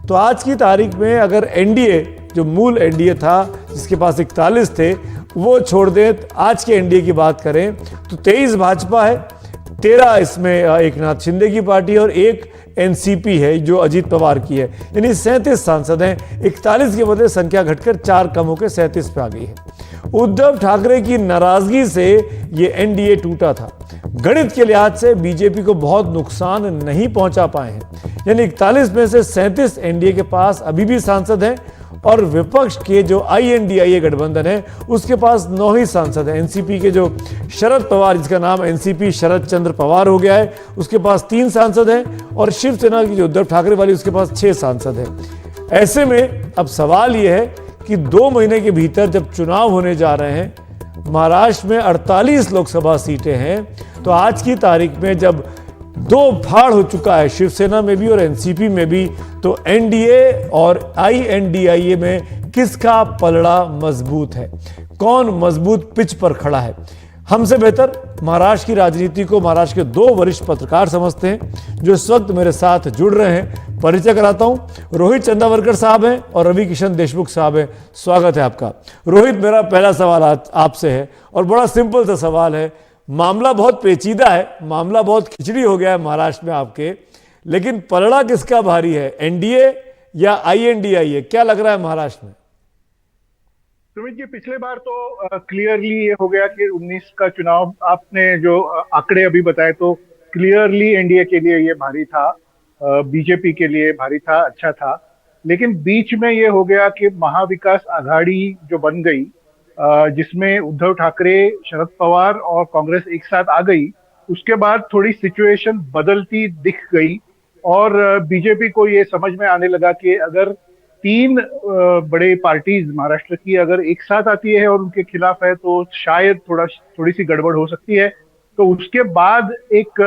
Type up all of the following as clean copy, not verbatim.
तो आज की तारीख में अगर एनडीए, जो मूल एनडीए था जिसके पास 41 थे, वो छोड़ दें, आज के एनडीए की बात करें तो 23 भाजपा है, 13 इसमें एकनाथ शिंदे की पार्टी और एक एनसीपी है जो अजीत पवार की है, यानी 37 सांसद हैं। 41 के बदले संख्या घटकर 4 कम होकर 37 पे आ गई है। उद्धव ठाकरे की नाराजगी से ये एनडीए टूटा था। गणित के लिहाज से बीजेपी को बहुत नुकसान नहीं पहुंचा पाए हैं, यानी 41 में से 37 एनडीए के पास अभी भी सांसद हैं और विपक्ष के जो आईएनडीआईए गठबंधन है उसके पास 9 ही सांसद हैं। एनसीपी के जो शरद पवार, जिसका नाम एनसीपी शरद चंद्र पवार हो गया है, उसके पास 3 सांसद हैं और शिवसेना की जो उद्धव ठाकरे वाली, उसके पास 6 सांसद हैं। ऐसे में अब सवाल यह है कि 2 महीने के भीतर जब चुनाव होने जा रहे हैं, महाराष्ट्र में 48 लोकसभा सीटें हैं, तो आज की तारीख में जब 2 फाड़ हो चुका है शिवसेना में भी और एनसीपी में भी, तो एनडीए और आईएनडीआईए में किसका पलड़ा मजबूत है, कौन मजबूत पिच पर खड़ा है? हमसे बेहतर महाराष्ट्र की राजनीति को महाराष्ट्र के 2 वरिष्ठ पत्रकार समझते हैं जो इस वक्त मेरे साथ जुड़ रहे हैं। परिचय कराता हूं, रोहित चंदावरकर साहब हैं और रवि किशन देशमुख साहब हैं। स्वागत है आपका। रोहित, मेरा पहला सवाल आपसे है और बड़ा सिंपल सा सवाल है। मामला बहुत पेचीदा है, मामला बहुत खिचड़ी हो गया है महाराष्ट्र में आपके, लेकिन पलड़ा किसका भारी है, एनडीए या आईएनडीआईए? क्या लग रहा है महाराष्ट्र में? सुमित जी, पिछले बार तो क्लियरली ये हो गया कि 19 का चुनाव, आपने जो आंकड़े अभी बताए, तो क्लियरली एनडीए के लिए ये भारी था, बीजेपी के लिए भारी था, अच्छा था। लेकिन बीच में ये हो गया कि महाविकास आघाड़ी जो बन गई, जिसमें उद्धव ठाकरे, शरद पवार और कांग्रेस एक साथ आ गई, उसके बाद थोड़ी सिचुएशन बदलती दिख गई और बीजेपी को ये समझ में आने लगा कि अगर 3 बड़े पार्टीज महाराष्ट्र की अगर एक साथ आती है और उनके खिलाफ है तो शायद थोड़ी सी गड़बड़ हो सकती है। तो उसके बाद एक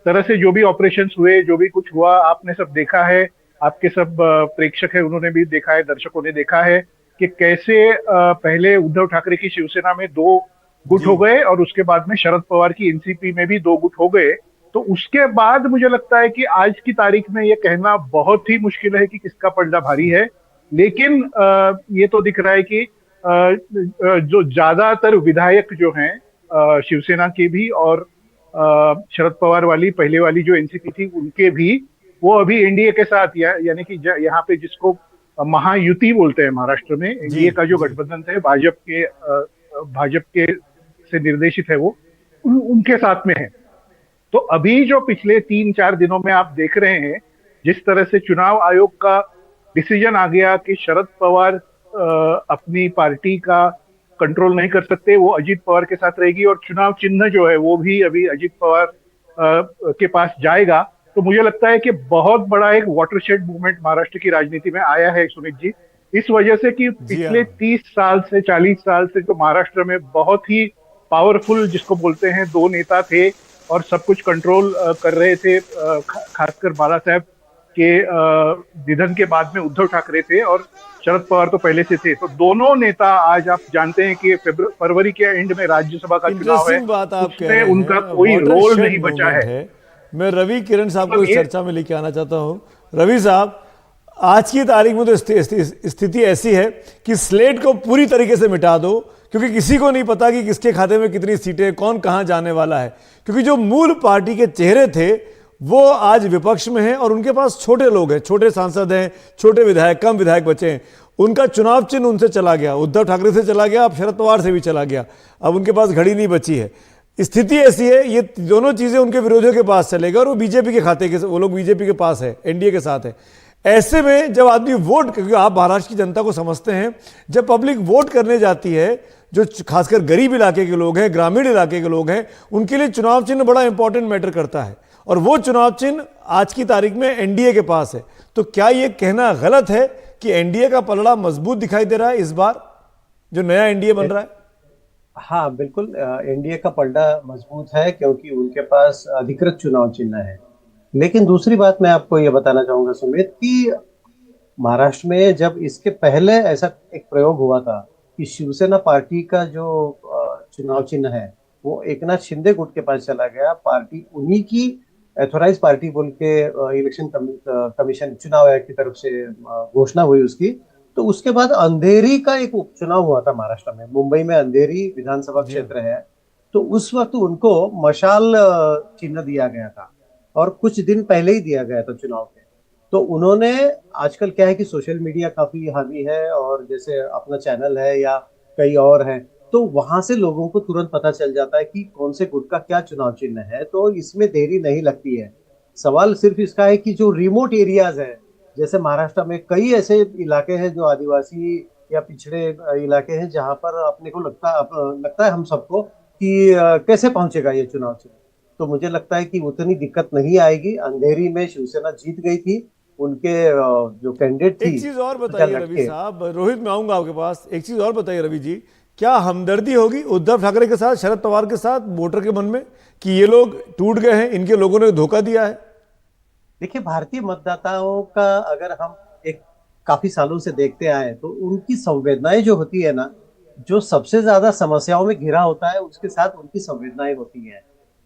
तरह से जो भी ऑपरेशंस हुए, जो भी कुछ हुआ, आपने सब देखा है, आपके सब प्रेक्षक है उन्होंने भी देखा है, दर्शकों ने देखा है कि कैसे पहले उद्धव ठाकरे की शिवसेना में 2 गुट हो गए और उसके बाद में शरद पवार की एनसीपी में भी 2 गुट हो गए। तो उसके बाद मुझे लगता है कि आज की तारीख में ये कहना बहुत ही मुश्किल है कि किसका पलड़ा भारी है। लेकिन ये तो दिख रहा है कि जो ज्यादातर विधायक जो हैं शिवसेना के भी और शरद पवार वाली पहले वाली जो एनसीपी थी उनके भी, वो अभी एनडीए के साथ, यानी कि यहाँ पे जिसको महायुति बोलते हैं महाराष्ट्र में, एनडीए का जो गठबंधन है भाजप के से निर्देशित है, वो उनके साथ में है। तो अभी जो पिछले 3-4 दिनों में आप देख रहे हैं, जिस तरह से चुनाव आयोग का डिसीजन आ गया कि शरद पवार अपनी पार्टी का कंट्रोल नहीं कर सकते, वो अजीत पवार के साथ रहेगी और चुनाव चिन्ह जो है वो भी अभी अजीत पवार के पास जाएगा। तो मुझे लगता है कि बहुत बड़ा एक वाटरशेड मूवमेंट महाराष्ट्र की राजनीति में आया है सुमित जी, इस वजह से कि पिछले 30 साल से 40 साल से जो महाराष्ट्र में बहुत ही पावरफुल, जिसको बोलते हैं, 2 नेता थे और सब कुछ कंट्रोल कर रहे थे। खासकर बाला साहब के निधन के बाद में उद्धव ठाकरे थे और शरद पवार तो पहले से थे। तो दोनों नेता, आज आप जानते हैं कि फरवरी के एंड में राज्यसभा का चुनाव है, उसमें उनका कोई रोल नहीं बचा है। मैं रवि किरण साहब को इस चर्चा में लेके आना चाहता हूं। रवि साहब, आज की तारीख में तो स्थिति ऐसी है कि स्लेट को पूरी तरीके से मिटा दो, क्योंकि किसी को नहीं पता कि किसके खाते में कितनी सीटें, कौन कहां जाने वाला है, क्योंकि जो मूल पार्टी के चेहरे थे वो आज विपक्ष में हैं और उनके पास छोटे लोग हैं, छोटे सांसद हैं, छोटे विधायक, कम विधायक बचे हैं। उनका चुनाव चिन्ह उनसे चला गया, उद्धव ठाकरे से चला गया, अब शरद पवार से भी चला गया, अब उनके पास घड़ी नहीं बची है। स्थिति ऐसी है, ये दोनों चीजें उनके विरोधियों के पास चलेगा और वो बीजेपी के खाते के, वो लोग बीजेपी के पास है, एनडीए के साथ है। ऐसे में जब आदमी वोट, क्योंकि आप महाराष्ट्र की जनता को समझते हैं, जब पब्लिक वोट करने जाती है, जो खासकर गरीब इलाके के लोग हैं, ग्रामीण इलाके के लोग हैं, उनके लिए चुनाव चिन्ह बड़ा इंपॉर्टेंट मैटर करता है और वो चुनाव चिन्ह आज की तारीख में एनडीए के पास है। तो क्या ये कहना गलत है कि एनडीए का पलड़ा मजबूत दिखाई दे रहा है इस बार, जो नया एनडीए बन रहा है? हाँ बिल्कुल, एनडीए का पलड़ा मजबूत है क्योंकि उनके पास अधिकृत चुनाव चिन्ह है। लेकिन दूसरी बात मैं आपको ये बताना चाहूंगा सुमित, कि महाराष्ट्र में जब इसके पहले ऐसा एक प्रयोग हुआ था कि शिवसेना पार्टी का जो चुनाव चिन्ह है वो एकनाथ शिंदे गुट के पास चला गया, पार्टी उन्हीं की एथोराइज पार्टी बोल के इलेक्शन कमीशन चुनाव आयोग की तरफ से घोषणा हुई उसकी। तो उसके बाद अंधेरी का एक उपचुनाव हुआ था महाराष्ट्र में, मुंबई में अंधेरी विधानसभा जी हाँ। क्षेत्र है। तो उस वक्त उनको मशाल चिन्ह दिया गया था, और कुछ दिन पहले ही दिया गया था चुनाव के। तो उन्होंने, आजकल क्या है कि सोशल मीडिया काफी हावी है, और जैसे अपना चैनल है या कई और हैं, तो वहां से लोगों को तुरंत पता चल जाता है कि कौन से गुट का क्या चुनाव चिन्ह है। तो इसमें देरी नहीं लगती है। सवाल सिर्फ इसका है कि जो रिमोट एरियाज है, जैसे महाराष्ट्र में कई ऐसे इलाके हैं जो आदिवासी या पिछड़े इलाके हैं, जहां पर अपने को लगता है हम सबको कि कैसे पहुंचेगा ये चुनाव चिन्ह। तो मुझे लगता है कि उतनी दिक्कत नहीं आएगी। अंधेरी में शिवसेना जीत गई थी, उनके जो कैंडिडेट थी एक चीज और पूजा बताइए रवि लटके। साहब, रोहित मैं आऊंगा आपके पास। एक चीज और बताइए रवि जी, क्या हमदर्दी होगी उद्धव ठाकरे के साथ, शरद पवार के साथ वोटर के मन में कि ये लोग टूट गए हैं, इनके लोगों ने धोखा दिया है? देखिए, भारतीय मतदाताओं का अगर हम एक काफी सालों से देखते आए, तो उनकी संवेदनाएं जो होती है ना, जो सबसे ज्यादा समस्याओं में घिरा होता है उसके साथ उनकी संवेदनाएं होती हैं।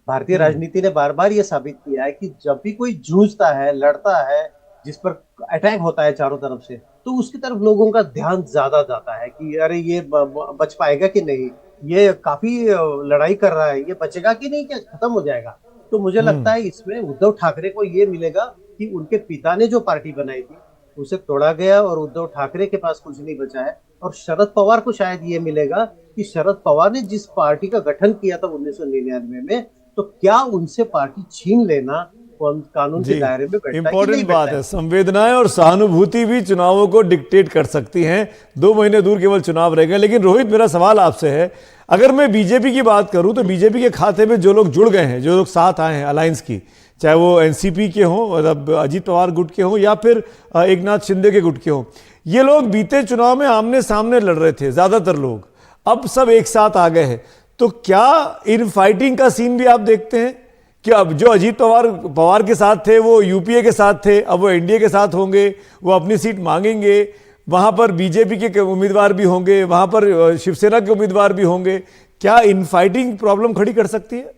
भारतीय राजनीति ने बार बार ये साबित किया है कि जब भी कोई जूझता है, लड़ता है, जिस पर अटैक होता है चारों तरफ से, तो उसकी तरफ लोगों का ध्यान ज्यादा जाता है कि अरे ये बच पाएगा कि नहीं, ये काफी लड़ाई कर रहा है, ये बचेगा कि नहीं, क्या खत्म हो जाएगा। तो मुझे लगता है इसमें उद्धव ठाकरे को ये मिलेगा कि उनके पिता ने जो पार्टी बनाई थी उसे तोड़ा गया, और उद्धव ठाकरे के पास कुछ नहीं बचा है। और शरद पवार को शायद ये मिलेगा कि शरद पवार ने जिस पार्टी का गठन किया था 1999 में, तो क्या उनसे पार्टी छीन लेना कानून के जी, दायरे में बैठता है कि नहीं इंपॉर्टेंट बात बैठता है। है। संवेदनाएं और सहानुभूति भी चुनावों को डिक्टेट कर सकती हैं। 2 महीने दूर केवल चुनाव रह गए। लेकिन रोहित, मेरा सवाल आपसे है, अगर मैं बीजेपी की बात करूं तो बीजेपी के खाते में जो लोग जुड़ गए हैं, जो लोग साथ आए हैं अलायंस की, चाहे वो एनसीपी के हों, मतलब अजीत पवार गुट के हों, या फिर एक नाथ शिंदे के गुट के हों, ये लोग बीते चुनाव में आमने सामने लड़ रहे थे ज्यादातर लोग, अब सब एक साथ आ गए हैं। तो क्या इन फाइटिंग का सीन भी आप देखते हैं कि अब जो अजीत पवार के साथ थे वो यूपीए के साथ थे, अब वो एनडीए के साथ होंगे, वो अपनी सीट मांगेंगे, वहां पर बीजेपी के उम्मीदवार भी होंगे, वहां पर शिवसेना के उम्मीदवार भी होंगे? क्या इन फाइटिंग प्रॉब्लम खड़ी कर सकती है?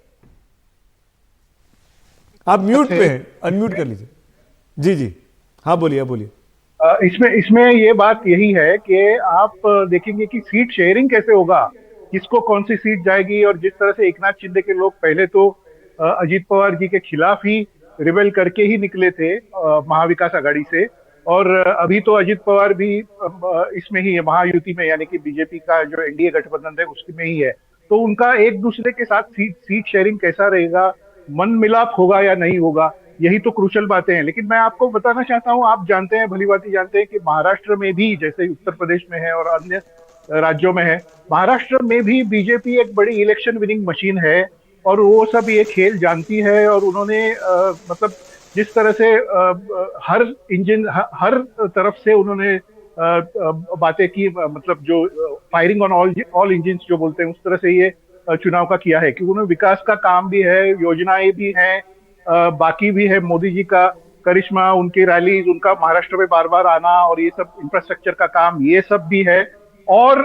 आप म्यूट पे हैं, अनम्यूट कर लीजिए। जी जी, हाँ बोलिए, आप बोलिए। इसमें इसमें ये बात यही है कि आप देखेंगे कि सीट शेयरिंग कैसे होगा, किसको कौन सी सीट जाएगी। और जिस तरह से एकनाथ शिंदे के लोग पहले तो अजीत पवार जी के खिलाफ ही रिबेल करके ही निकले थे महाविकास आघाड़ी से, और अभी तो अजीत पवार भी इसमें ही है, महायुति में, यानी कि बीजेपी का जो एनडीए गठबंधन है उसमें ही है। तो उनका एक दूसरे के साथ सीट शेयरिंग कैसा रहेगा, मन मिलाप होगा या नहीं होगा, यही तो क्रूशल बातें हैं। लेकिन मैं आपको बताना चाहता हूं, आप जानते हैं, भली भांति जानते हैं कि महाराष्ट्र में भी, जैसे उत्तर प्रदेश में है और अन्य राज्यों में है, महाराष्ट्र में भी बीजेपी एक बड़ी इलेक्शन विनिंग मशीन है, और वो सब ये खेल जानती है। और उन्होंने मतलब जिस तरह से हर हर तरफ से उन्होंने बातें की, मतलब जो फायरिंग ऑन ऑल इंजिन जो बोलते हैं, उस तरह से ये चुनाव का किया है कि उन्होंने विकास का काम भी है, योजनाएं भी हैं, बाकी भी है, मोदी जी का करिश्मा, उनकी रैलीज, उनका महाराष्ट्र में बार बार आना, और ये सब इंफ्रास्ट्रक्चर का काम, ये सब भी है। और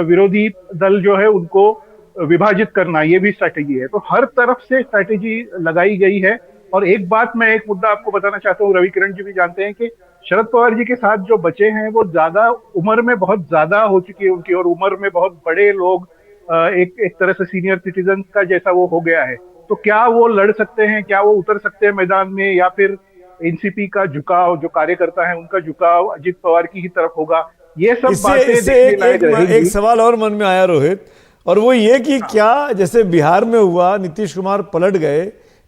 विरोधी दल जो है उनको विभाजित करना, ये भी स्ट्रैटेजी है। तो हर तरफ से स्ट्रैटेजी लगाई गई है। और एक बात, मैं एक मुद्दा आपको बताना चाहता हूँ, रवि किरण जी भी जानते हैं कि शरद पवार जी के साथ जो बचे हैं वो ज्यादा उम्र में बहुत ज्यादा हो चुकी है उनकी, और उम्र में बहुत बड़े लोग, एक एक तरह से सीनियर सिटीजन का जैसा वो हो गया है। तो क्या वो लड़ सकते हैं, क्या वो उतर सकते हैं मैदान में, या फिर एनसीपी का झुकाव, जो कार्यकर्ता है उनका झुकाव अजीत पवार की ही तरफ होगा, ये सब इससे बातें इससे देखने एक, लायक एक, रहेंगी। एक सवाल और मन में आया रोहित, और वो ये कि क्या जैसे बिहार में हुआ, नीतीश कुमार पलट गए,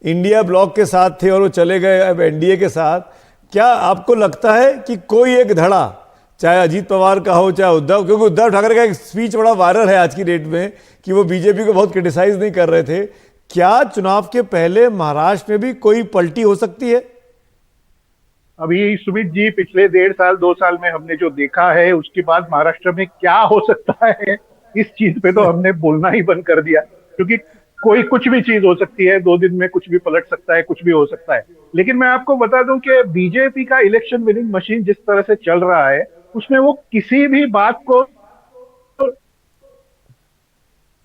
इंडिया ब्लॉक के साथ थे और वो चले गए अब एनडीए के साथ, क्या आपको लगता है कि कोई एक धड़ा, चाहे अजीत पवार का हो चाहे उद्धव, क्योंकि उद्धव ठाकरे का एक स्पीच बड़ा वायरल है आज की डेट में कि वो बीजेपी को बहुत क्रिटिसाइज नहीं कर रहे थे, क्या चुनाव के पहले महाराष्ट्र में भी कोई पलटी हो सकती है? अभी सुमित जी, पिछले 1.5 साल 2 साल में हमने जो देखा है, उसके बाद महाराष्ट्र में क्या हो सकता है, इस चीज पे तो हमने बोलना ही बंद कर दिया। क्योंकि कोई कुछ भी चीज हो सकती है, 2 दिन में कुछ भी पलट सकता है, कुछ भी हो सकता है। लेकिन मैं आपको बता दूं कि बीजेपी का इलेक्शन विनिंग मशीन जिस तरह से चल रहा है, उसमें वो किसी भी बात को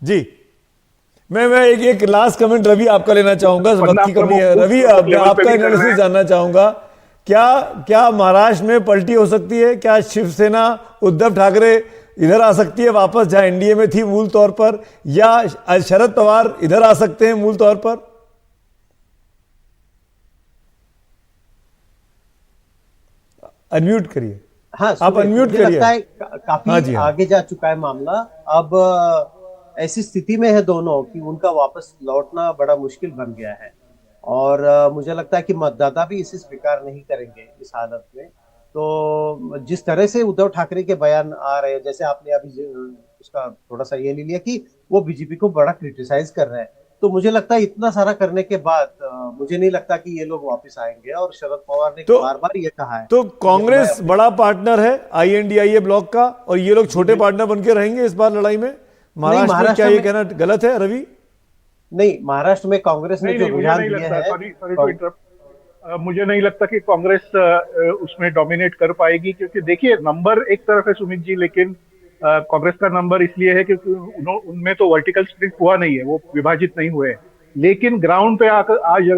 जी, मैं एक लास्ट कमेंट रवि आपका लेना चाहूंगा, वक्त की कमी है। रवि, आपका एनालिसिस जानना चाहूंगा, क्या महाराष्ट्र में पलटी हो सकती है? क्या शिवसेना उद्धव ठाकरे इधर आ सकती है वापस, जहां एनडीए में थी मूल तौर पर, या शरद पवार इधर आ सकते हैं मूल तौर पर? अनम्यूट करिए। हाँ, आप अनम्यूट मुझे करिए। लगता है काफी हाँ जी, हाँ। आगे जा चुका है मामला। अब ऐसी स्थिति में है दोनों कि उनका वापस लौटना बड़ा मुश्किल बन गया है। और मुझे लगता है कि मतदाता भी इसे स्वीकार नहीं करेंगे इस हालत में। तो जिस तरह से उद्धव ठाकरे के बयान आ रहे हैं, जैसे आपने अभी उसका थोड़ा सा ये ले लिया कि वो बीजेपी को बड़ा क्रिटिसाइज कर रहे हैं, तो मुझे लगता है इतना सारा करने के बाद मुझे नहीं लगता कि ये लोग वापस आएंगे। और शरद पवार ने तो बार बार ये कहा है। तो कांग्रेस बड़ा पार्टनर है आईएनडीआईए ब्लॉक का, और ये लोग छोटे पार्टनर बनके रहेंगे इस बार लड़ाई में महाराष्ट्र में। क्या ये कहना गलत है रवि? नहीं, महाराष्ट्र में कांग्रेस ने जो रुझान दिए हैं, सॉरी टू इंटरप्ट, मुझे नहीं लगता कि कांग्रेस उसमें डोमिनेट कर पाएगी, क्योंकि देखिए नंबर एक तरफ है सुमित जी, लेकिन कांग्रेस का नंबर इसलिए है क्योंकि उनमें तो वर्टिकल स्प्लिट हुआ नहीं है, वो विभाजित नहीं हुए हैं। लेकिन ग्राउंड पे आकर आज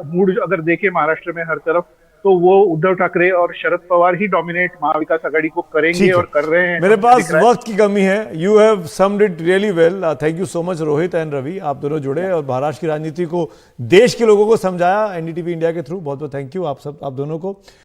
मूड अगर देखे महाराष्ट्र में हर तरफ, तो वो उद्धव ठाकरे और शरद पवार ही डोमिनेट महाविकास आघाड़ी को करेंगे और कर रहे हैं। मेरे पास वक्त की कमी है। You have summed it really well. Thank you so much Rohit and Ravi, आप दोनों जुड़े और महाराष्ट्र की राजनीति को देश के लोगों को समझाया एनडीटीवी इंडिया के थ्रू। बहुत बहुत थैंक यू आप दोनों को।